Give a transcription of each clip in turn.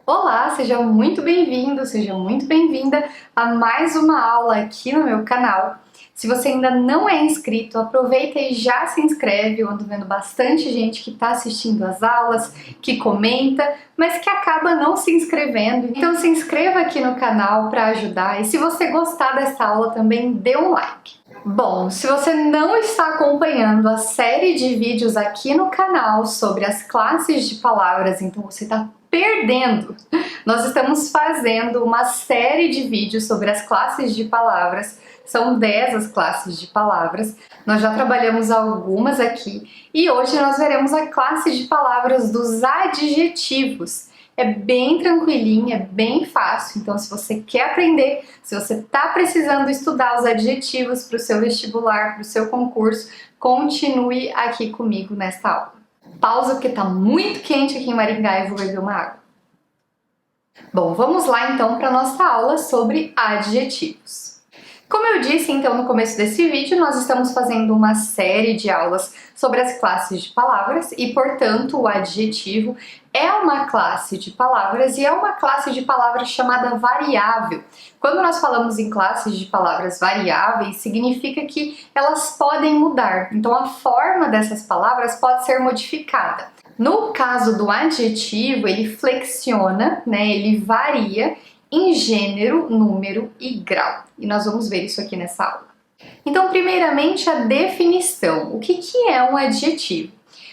Olá, seja muito bem-vindo, seja muito bem-vinda a mais uma aula aqui no meu canal. Se você ainda não é inscrito, aproveita e já se inscreve. Eu ando vendo bastante gente que está assistindo as aulas, que comenta, mas que acaba não se inscrevendo. Então se inscreva aqui no canal para ajudar e se você gostar dessa aula também dê um like. Bom, se você não está acompanhando a série de vídeos aqui no canal sobre as classes de palavras, então você está perdendo. Nós estamos fazendo uma série de vídeos sobre as classes de palavras, são 10 as classes de palavras, nós já trabalhamos algumas aqui e hoje nós veremos a classe de palavras dos adjetivos. É bem tranquilinha, é bem fácil, então se você quer aprender, se você está precisando estudar os adjetivos para o seu vestibular, para o seu concurso, continue aqui comigo nesta aula. Pausa porque está muito quente aqui em Maringá e eu vou beber uma água. Bom, vamos lá então para a nossa aula sobre adjetivos. Como eu disse então no começo desse vídeo, nós estamos fazendo uma série de aulas sobre as classes de palavras e, portanto, o adjetivo é uma classe de palavras e é uma classe de palavras chamada variável. Quando nós falamos em classes de palavras variáveis, significa que elas podem mudar, então a forma dessas palavras pode ser modificada. No caso do adjetivo, ele flexiona, ele varia em gênero, número e grau. E nós vamos ver isso aqui nessa aula. Então, primeiramente, a definição. O que é um adjetivo?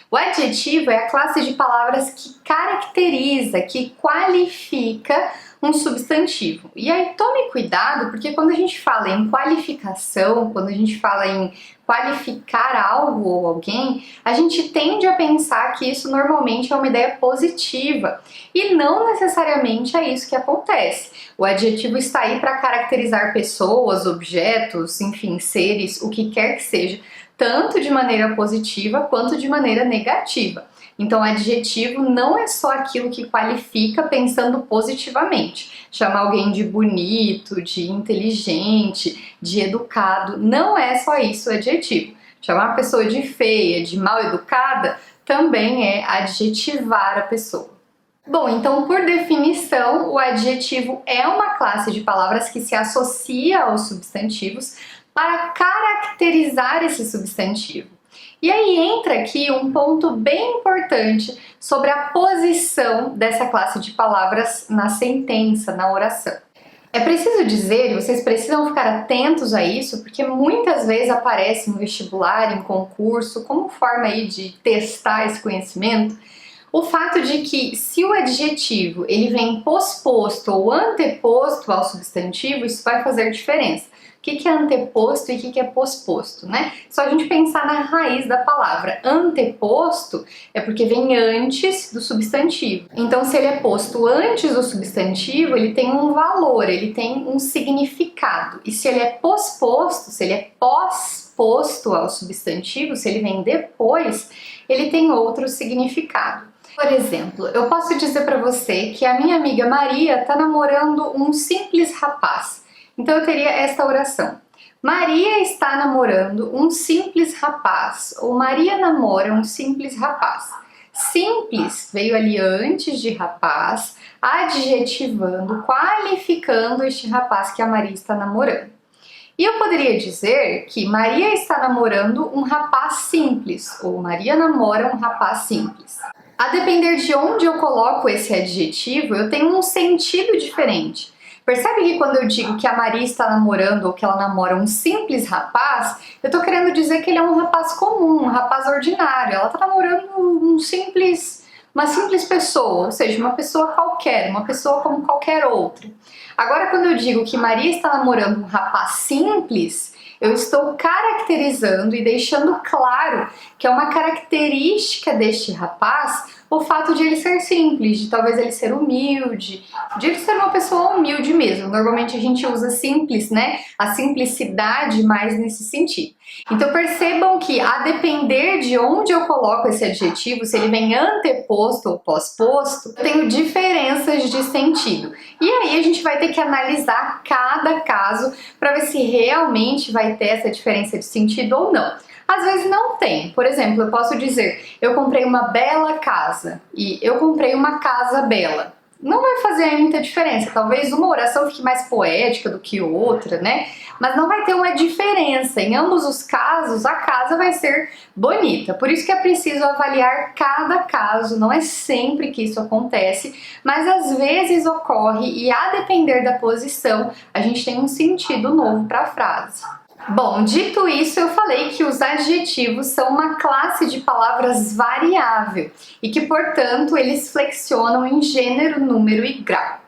O adjetivo é a classe de palavras que caracteriza, que qualifica um substantivo. E aí tome cuidado, porque quando a gente fala em qualificação, quando a gente fala em qualificar algo ou alguém, a gente tende a pensar que isso normalmente é uma ideia positiva. E não necessariamente é isso que acontece. O adjetivo está aí para caracterizar pessoas, objetos, enfim, seres, o que quer que seja, tanto de maneira positiva quanto de maneira negativa. Então, adjetivo não é só aquilo que qualifica pensando positivamente. Chamar alguém de bonito, de inteligente, de educado, não é só isso o adjetivo. Chamar a pessoa de feia, de mal educada, também é adjetivar a pessoa. Bom, então, por definição, o adjetivo é uma classe de palavras que se associa aos substantivos para caracterizar esse substantivo. E aí entra aqui um ponto bem importante sobre a posição dessa classe de palavras na sentença, na oração. É preciso dizer, e vocês precisam ficar atentos a isso, porque muitas vezes aparece no vestibular, em concurso, como forma aí de testar esse conhecimento, o fato de que se o adjetivo ele vem posposto ou anteposto ao substantivo, isso vai fazer diferença. O que é anteposto e o que é posposto, né? Só a gente pensar na raiz da palavra. Anteposto é porque vem antes do substantivo. Então, se ele é posto antes do substantivo, ele tem um valor, ele tem um significado. E se ele é posposto, se ele é pós-posto ao substantivo, se ele vem depois, ele tem outro significado. Por exemplo, eu posso dizer para você que a minha amiga Maria está namorando um simples rapaz. Então eu teria esta oração. Maria está namorando um simples rapaz. Ou Maria namora um simples rapaz. Simples veio ali antes de rapaz, adjetivando, qualificando este rapaz que a Maria está namorando. E eu poderia dizer que Maria está namorando um rapaz simples. Ou Maria namora um rapaz simples. A depender de onde eu coloco esse adjetivo, eu tenho um sentido diferente. Percebe que quando eu digo que a Maria está namorando ou que ela namora um simples rapaz, eu tô querendo dizer que ele é um rapaz comum, um rapaz ordinário. Ela tá namorando uma simples pessoa, ou seja, uma pessoa qualquer, uma pessoa como qualquer outra. Agora, quando eu digo que Maria está namorando um rapaz simples, eu estou caracterizando e deixando claro que é uma característica deste rapaz o fato de ele ser simples, de talvez ele ser humilde, de ele ser uma pessoa humilde mesmo. Normalmente a gente usa simples, a simplicidade mais nesse sentido. Então percebam que a depender de onde eu coloco esse adjetivo, se ele vem anteposto ou pós-posto, eu tenho diferenças de sentido. E aí a gente vai ter que analisar cada caso para ver se realmente vai ter essa diferença de sentido ou não. Às vezes não tem. Por exemplo, eu posso dizer, eu comprei uma bela casa e eu comprei uma casa bela. não vai fazer aí muita diferença. Talvez uma oração fique mais poética do que outra, né? Mas não vai ter uma diferença. Em ambos os casos, a casa vai ser bonita. Por isso que é preciso avaliar cada caso. Não é sempre que isso acontece, mas às vezes ocorre e, a depender da posição, a gente tem um sentido novo para a frase. Bom, dito isso, eu falei que os adjetivos são uma classe de palavras variável e que, portanto, eles flexionam em gênero, número e grau.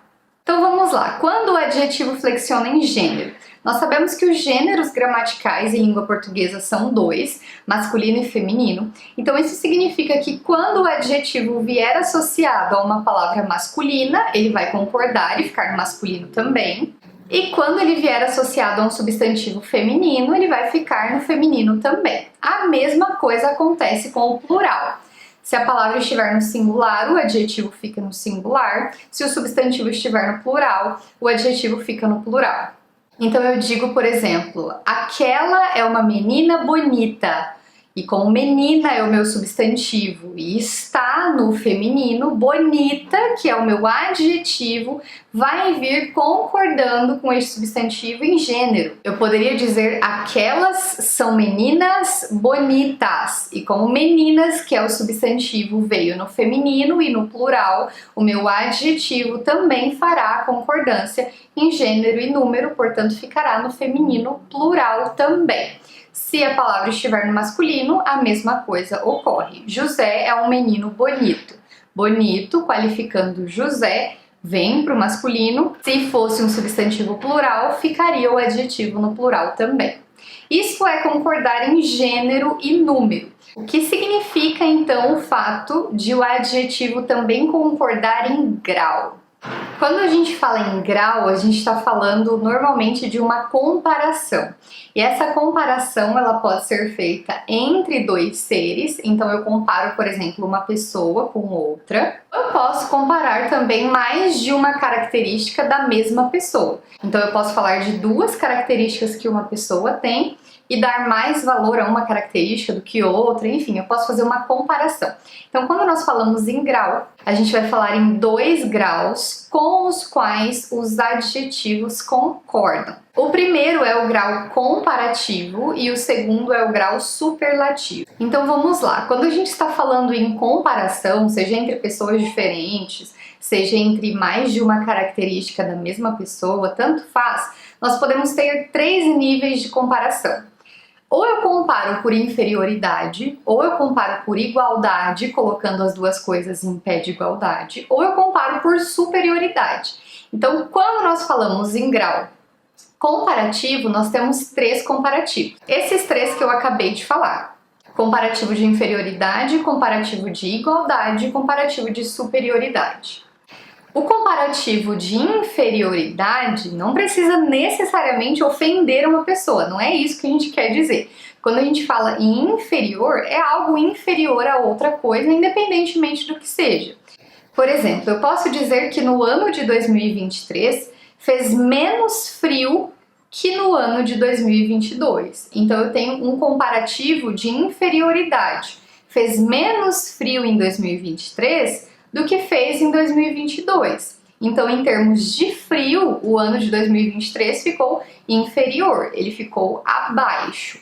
Então vamos lá, quando o adjetivo flexiona em gênero? Nós sabemos que os gêneros gramaticais em língua portuguesa são dois, masculino e feminino. Então isso significa que quando o adjetivo vier associado a uma palavra masculina, ele vai concordar e ficar no masculino também. E quando ele vier associado a um substantivo feminino, ele vai ficar no feminino também. A mesma coisa acontece com o plural. Se a palavra estiver no singular, o adjetivo fica no singular. Se o substantivo estiver no plural, o adjetivo fica no plural. Então eu digo, por exemplo, aquela é uma menina bonita. E como menina é o meu substantivo e está no feminino, bonita, que é o meu adjetivo, vai vir concordando com esse substantivo em gênero. Eu poderia dizer aquelas são meninas bonitas. E como meninas, que é o substantivo, veio no feminino e no plural, o meu adjetivo também fará concordância em gênero e número, portanto ficará no feminino plural também. Se a palavra estiver no masculino, a mesma coisa ocorre. José é um menino bonito. Bonito, qualificando José, vem para o masculino. Se fosse um substantivo plural, ficaria o adjetivo no plural também. Isso é concordar em gênero e número. O que significa, então, o fato de o adjetivo também concordar em grau? Quando a gente fala em grau, a gente está falando normalmente de uma comparação. E essa comparação ela pode ser feita entre dois seres. Então eu comparo, por exemplo, uma pessoa com outra. Eu posso comparar também mais de uma característica da mesma pessoa. Então eu posso falar de duas características que uma pessoa tem e dar mais valor a uma característica do que outra, enfim, eu posso fazer uma comparação. Então, quando nós falamos em grau, a gente vai falar em dois graus com os quais os adjetivos concordam. O primeiro é o grau comparativo e o segundo é o grau superlativo. Então, vamos lá. Quando a gente está falando em comparação, seja entre pessoas diferentes, seja entre mais de uma característica da mesma pessoa, tanto faz, nós podemos ter três níveis de comparação. Ou eu comparo por inferioridade, ou eu comparo por igualdade, colocando as duas coisas em pé de igualdade, ou eu comparo por superioridade. Então, quando nós falamos em grau comparativo, nós temos três comparativos. Esses três que eu acabei de falar. Comparativo de inferioridade, comparativo de igualdade e comparativo de superioridade. O comparativo de inferioridade não precisa necessariamente ofender uma pessoa, não é isso que a gente quer dizer. Quando a gente fala em inferior, é algo inferior a outra coisa, independentemente do que seja. Por exemplo, eu posso dizer que no ano de 2023 fez menos frio que no ano de 2022. Então eu tenho um comparativo de inferioridade. Fez menos frio em 2023 do que fez em 2022. Então, em termos de frio, o ano de 2023 ficou inferior, ele ficou abaixo.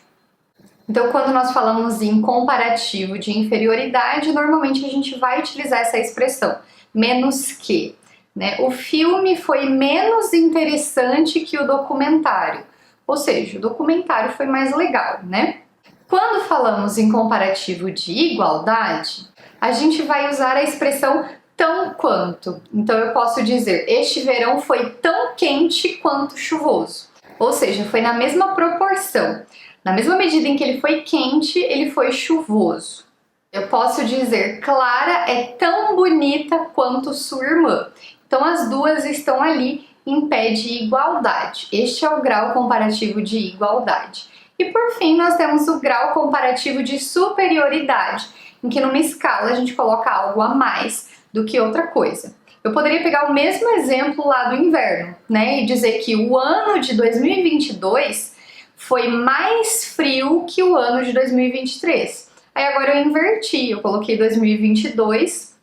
Então, quando nós falamos em comparativo de inferioridade, normalmente a gente vai utilizar essa expressão, menos que, né? O filme foi menos interessante que o documentário, ou seja, o documentário foi mais legal, né? Quando falamos em comparativo de igualdade, a gente vai usar a expressão tão quanto. Então eu posso dizer, este verão foi tão quente quanto chuvoso. Ou seja, foi na mesma proporção. Na mesma medida em que ele foi quente, ele foi chuvoso. Eu posso dizer, Clara é tão bonita quanto sua irmã. Então as duas estão ali em pé de igualdade. Este é o grau comparativo de igualdade. E por fim, nós temos o grau comparativo de superioridade, em que numa escala a gente coloca algo a mais do que outra coisa. Eu poderia pegar o mesmo exemplo lá do inverno, né, e dizer que o ano de 2022 foi mais frio que o ano de 2023. Aí agora eu inverti, eu coloquei 2022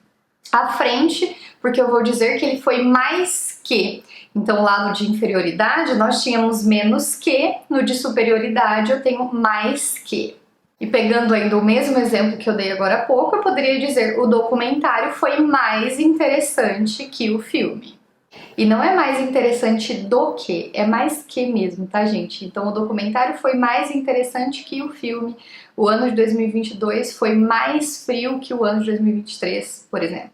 à frente, porque eu vou dizer que ele foi mais que. Então lá no de inferioridade nós tínhamos menos que, no de superioridade eu tenho mais que. E pegando ainda o mesmo exemplo que eu dei agora há pouco, eu poderia dizer o documentário foi mais interessante que o filme. E não é mais interessante do que, é mais que mesmo, tá, gente? Então o documentário foi mais interessante que o filme. O ano de 2022 foi mais frio que o ano de 2023, por exemplo.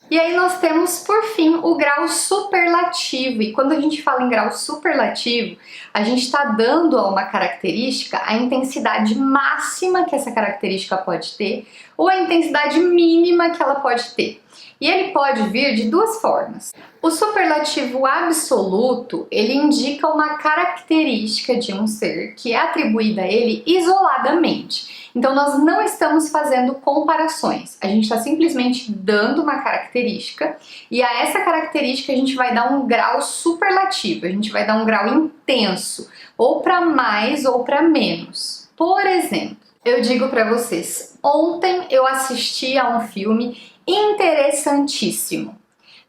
E aí nós temos, por fim, o grau superlativo. E quando a gente fala em grau superlativo, a gente está dando a uma característica a intensidade máxima que essa característica pode ter ou a intensidade mínima que ela pode ter. E ele pode vir de duas formas. O superlativo absoluto, ele indica uma característica de um ser que é atribuída a ele isoladamente. Então nós não estamos fazendo comparações, a gente está simplesmente dando uma característica e a essa característica a gente vai dar um grau superlativo, a gente vai dar um grau intenso, ou para mais ou para menos. Por exemplo, eu digo para vocês, ontem eu assisti a um filme interessantíssimo.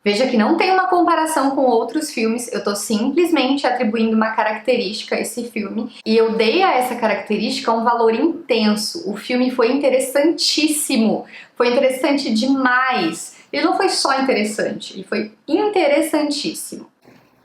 Veja que não tem uma comparação com outros filmes, eu tô simplesmente atribuindo uma característica a esse filme e eu dei a essa característica um valor intenso. O filme foi interessantíssimo, foi interessante demais. Ele não foi só interessante, ele foi interessantíssimo.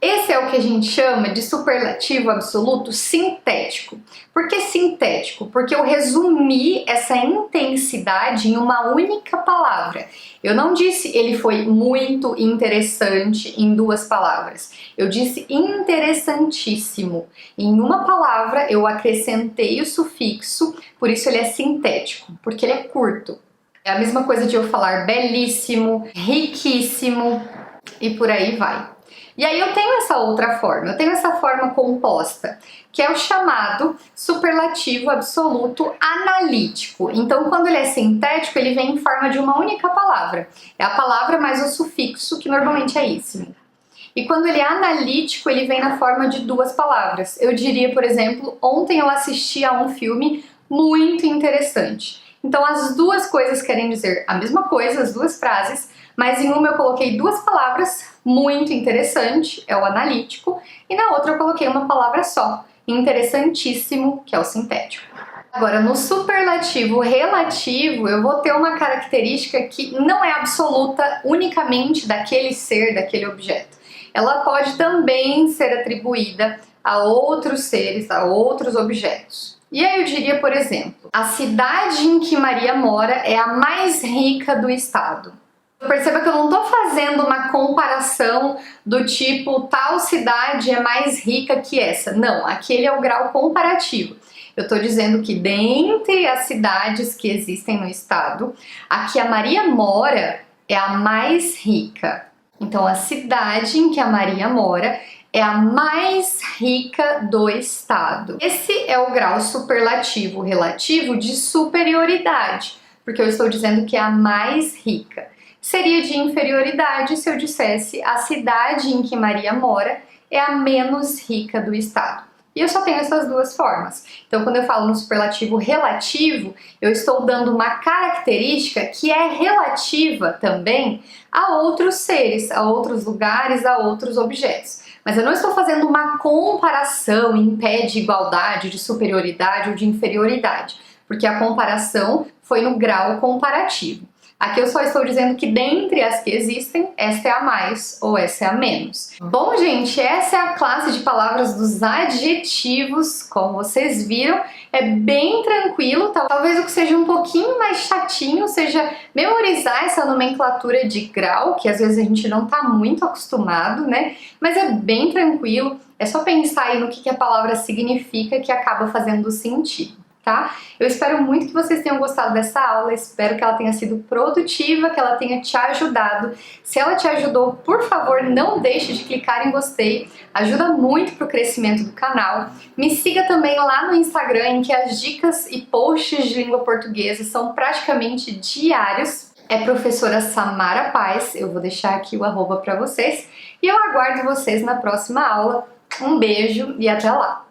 Esse é o que a gente chama de superlativo absoluto sintético. Por que sintético? Porque eu resumi essa intensidade em uma única palavra. Eu não disse ele foi muito interessante em duas palavras. Eu disse interessantíssimo. Em uma palavra eu acrescentei o sufixo, por isso ele é sintético, porque ele é curto. É a mesma coisa de eu falar belíssimo, riquíssimo e por aí vai. E aí eu tenho essa outra forma, eu tenho essa forma composta, que é o chamado superlativo absoluto analítico. Então, quando ele é sintético, ele vem em forma de uma única palavra. É a palavra mais o sufixo, que normalmente é íssimo. E quando ele é analítico, ele vem na forma de duas palavras. Eu diria, por exemplo, ontem eu assisti a um filme muito interessante. Então, as duas coisas querem dizer a mesma coisa, as duas frases, mas em uma eu coloquei duas palavras, muito interessante, é o analítico, e na outra eu coloquei uma palavra só, interessantíssimo, que é o sintético. Agora, no superlativo relativo, eu vou ter uma característica que não é absoluta unicamente daquele ser, daquele objeto. Ela pode também ser atribuída a outros seres, a outros objetos. E aí eu diria, por exemplo, a cidade em que Maria mora é a mais rica do estado. Perceba que eu não estou fazendo uma comparação do tipo tal cidade é mais rica que essa. Não, aquele é o grau comparativo. Eu estou dizendo que dentre as cidades que existem no estado, a que a Maria mora é a mais rica. Então a cidade em que a Maria mora é a mais rica do estado. Esse é o grau superlativo relativo de superioridade, porque eu estou dizendo que é a mais rica. Seria de inferioridade se eu dissesse a cidade em que Maria mora é a menos rica do estado. E eu só tenho essas duas formas. Então, quando eu falo no superlativo relativo, eu estou dando uma característica que é relativa também a outros seres, a outros lugares, a outros objetos. Mas eu não estou fazendo uma comparação em pé de igualdade, de superioridade ou de inferioridade, porque a comparação foi no grau comparativo. Aqui eu só estou dizendo que dentre as que existem, esta é a mais ou essa é a menos. Bom, gente, essa é a classe de palavras dos adjetivos. Como vocês viram, é bem tranquilo. Talvez o que seja um pouquinho mais chatinho seja memorizar essa nomenclatura de grau, que às vezes a gente não está muito acostumado, né? Mas é bem tranquilo, é só pensar aí no que a palavra significa que acaba fazendo sentido. Tá? Eu espero muito que vocês tenham gostado dessa aula, espero que ela tenha sido produtiva, que ela tenha te ajudado. Se ela te ajudou, por favor, não deixe de clicar em gostei, ajuda muito para o crescimento do canal. Me siga também lá no Instagram, em que as dicas e posts de língua portuguesa são praticamente diários. É professora Samara Paz, eu vou deixar aqui o @ para vocês, e eu aguardo vocês na próxima aula. Um beijo e até lá!